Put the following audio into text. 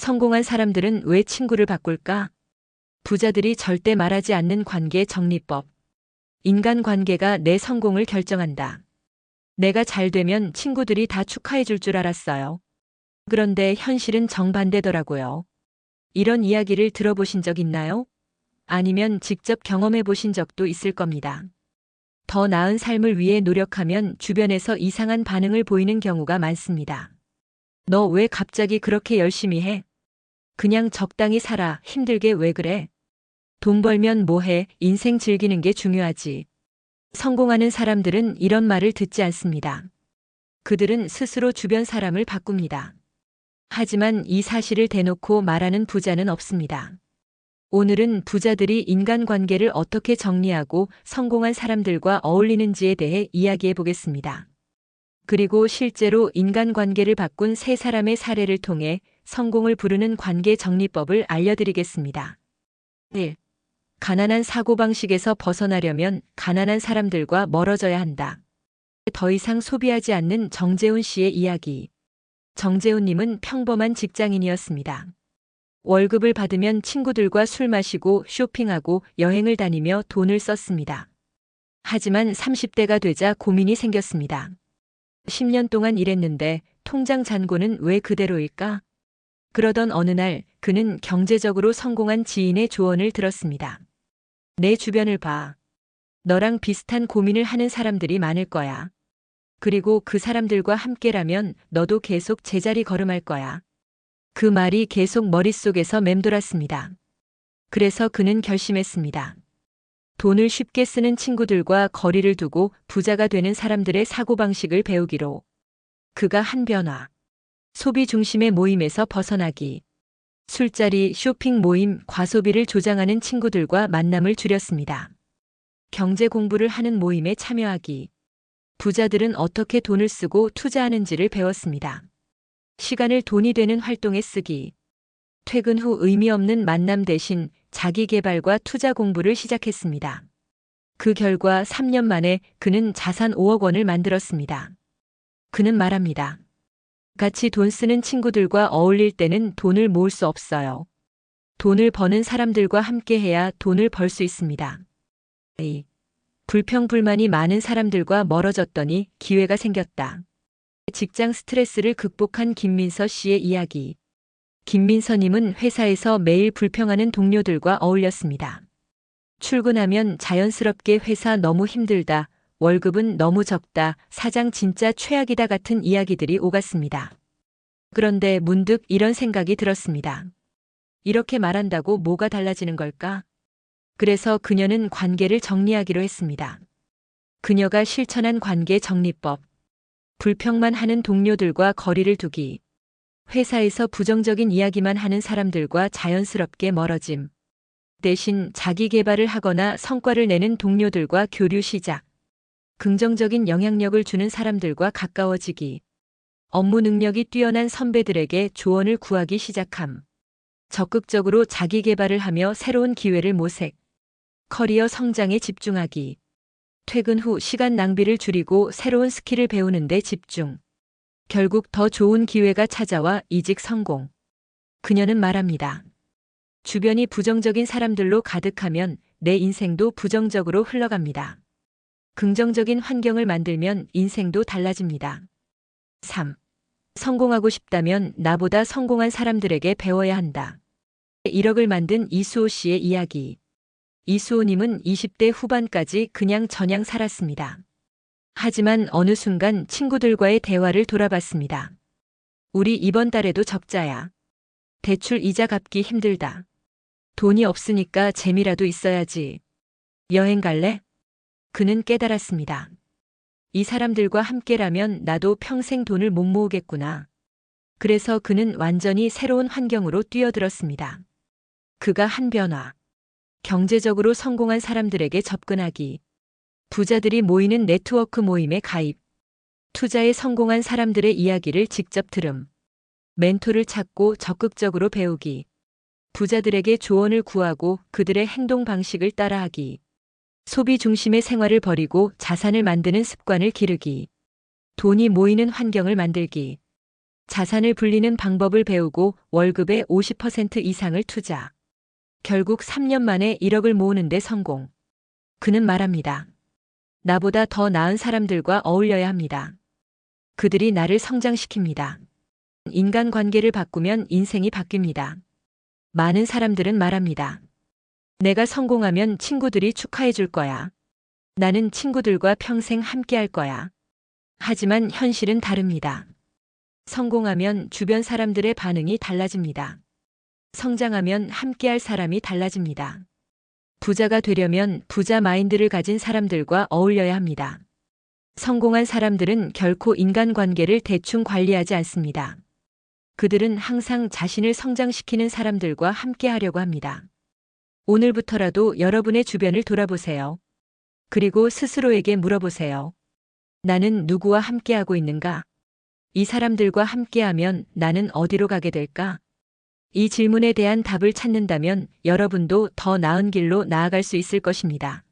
성공한 사람들은 왜 친구를 바꿀까? 부자들이 절대 말하지 않는 관계 정리법. 인간관계가 내 성공을 결정한다. 내가 잘 되면 친구들이 다 축하해 줄 줄 알았어요. 그런데 현실은 정반대더라고요. 이런 이야기를 들어보신 적 있나요? 아니면 직접 경험해 보신 적도 있을 겁니다. 더 나은 삶을 위해 노력하면 주변에서 이상한 반응을 보이는 경우가 많습니다. 너 왜 갑자기 그렇게 열심히 해? 그냥 적당히 살아. 힘들게 왜 그래? 돈 벌면 뭐해? 인생 즐기는 게 중요하지. 성공하는 사람들은 이런 말을 듣지 않습니다. 그들은 스스로 주변 사람을 바꿉니다. 하지만 이 사실을 대놓고 말하는 부자는 없습니다. 오늘은 부자들이 인간관계를 어떻게 정리하고 성공한 사람들과 어울리는지에 대해 이야기해 보겠습니다. 그리고 실제로 인간관계를 바꾼 세 사람의 사례를 통해 성공을 부르는 관계 정리법을 알려드리겠습니다. 1. 가난한 사고방식에서 벗어나려면 가난한 사람들과 멀어져야 한다. 더 이상 소비하지 않는 정재훈 씨의 이야기. 정재훈님은 평범한 직장인이었습니다. 월급을 받으면 친구들과 술 마시고 쇼핑하고 여행을 다니며 돈을 썼습니다. 하지만 30대가 되자 고민이 생겼습니다. 10년 동안 일했는데 통장 잔고는 왜 그대로일까? 그러던 어느 날 그는 경제적으로 성공한 지인의 조언을 들었습니다. 내 주변을 봐. 너랑 비슷한 고민을 하는 사람들이 많을 거야. 그리고 그 사람들과 함께라면 너도 계속 제자리 걸음할 거야. 그 말이 계속 머릿속에서 맴돌았습니다. 그래서 그는 결심했습니다. 돈을 쉽게 쓰는 친구들과 거리를 두고 부자가 되는 사람들의 사고방식을 배우기로. 그가 한 변화. 소비 중심의 모임에서 벗어나기. 술자리, 쇼핑 모임, 과소비를 조장하는 친구들과 만남을 줄였습니다. 경제 공부를 하는 모임에 참여하기. 부자들은 어떻게 돈을 쓰고 투자하는지를 배웠습니다. 시간을 돈이 되는 활동에 쓰기. 퇴근 후 의미 없는 만남 대신 자기 개발과 투자 공부를 시작했습니다. 그 결과 3년 만에 그는 자산 5억 원을 만들었습니다. 그는 말합니다. 같이 돈 쓰는 친구들과 어울릴 때는 돈을 모을 수 없어요. 돈을 버는 사람들과 함께해야 돈을 벌 수 있습니다. A. 불평불만이 많은 사람들과 멀어졌더니 기회가 생겼다. 직장 스트레스를 극복한 김민서 씨의 이야기. 김민서님은 회사에서 매일 불평하는 동료들과 어울렸습니다. 출근하면 자연스럽게 회사 너무 힘들다, 월급은 너무 적다, 사장 진짜 최악이다 같은 이야기들이 오갔습니다. 그런데 문득 이런 생각이 들었습니다. 이렇게 말한다고 뭐가 달라지는 걸까? 그래서 그녀는 관계를 정리하기로 했습니다. 그녀가 실천한 관계 정리법. 불평만 하는 동료들과 거리를 두기. 회사에서 부정적인 이야기만 하는 사람들과 자연스럽게 멀어짐. 대신 자기 개발을 하거나 성과를 내는 동료들과 교류 시작. 긍정적인 영향력을 주는 사람들과 가까워지기. 업무 능력이 뛰어난 선배들에게 조언을 구하기 시작함. 적극적으로 자기 개발을 하며 새로운 기회를 모색. 커리어 성장에 집중하기. 퇴근 후 시간 낭비를 줄이고 새로운 스킬을 배우는 데 집중. 결국 더 좋은 기회가 찾아와 이직 성공. 그녀는 말합니다. 주변이 부정적인 사람들로 가득하면 내 인생도 부정적으로 흘러갑니다. 긍정적인 환경을 만들면 인생도 달라집니다. 3. 성공하고 싶다면 나보다 성공한 사람들에게 배워야 한다. 1억을 만든 이수호 씨의 이야기. 이수호님은 20대 후반까지 그냥 저냥 살았습니다. 하지만 어느 순간 친구들과의 대화를 돌아봤습니다. 우리 이번 달에도 적자야. 대출 이자 갚기 힘들다. 돈이 없으니까 재미라도 있어야지. 여행 갈래? 그는 깨달았습니다. 이 사람들과 함께라면 나도 평생 돈을 못 모으겠구나. 그래서 그는 완전히 새로운 환경으로 뛰어들었습니다. 그가 한 변화. 경제적으로 성공한 사람들에게 접근하기. 부자들이 모이는 네트워크 모임에 가입. 투자에 성공한 사람들의 이야기를 직접 들음. 멘토를 찾고 적극적으로 배우기. 부자들에게 조언을 구하고 그들의 행동 방식을 따라하기. 소비 중심의 생활을 버리고 자산을 만드는 습관을 기르기. 돈이 모이는 환경을 만들기. 자산을 불리는 방법을 배우고 월급의 50% 이상을 투자. 결국 3년 만에 1억을 모으는데 성공. 그는 말합니다. 나보다 더 나은 사람들과 어울려야 합니다. 그들이 나를 성장시킵니다. 인간관계를 바꾸면 인생이 바뀝니다. 많은 사람들은 말합니다. 내가 성공하면 친구들이 축하해 줄 거야. 나는 친구들과 평생 함께 할 거야. 하지만 현실은 다릅니다. 성공하면 주변 사람들의 반응이 달라집니다. 성장하면 함께할 사람이 달라집니다. 부자가 되려면 부자 마인드를 가진 사람들과 어울려야 합니다. 성공한 사람들은 결코 인간관계를 대충 관리하지 않습니다. 그들은 항상 자신을 성장시키는 사람들과 함께하려고 합니다. 오늘부터라도 여러분의 주변을 돌아보세요. 그리고 스스로에게 물어보세요. 나는 누구와 함께하고 있는가? 이 사람들과 함께하면 나는 어디로 가게 될까? 이 질문에 대한 답을 찾는다면 여러분도 더 나은 길로 나아갈 수 있을 것입니다.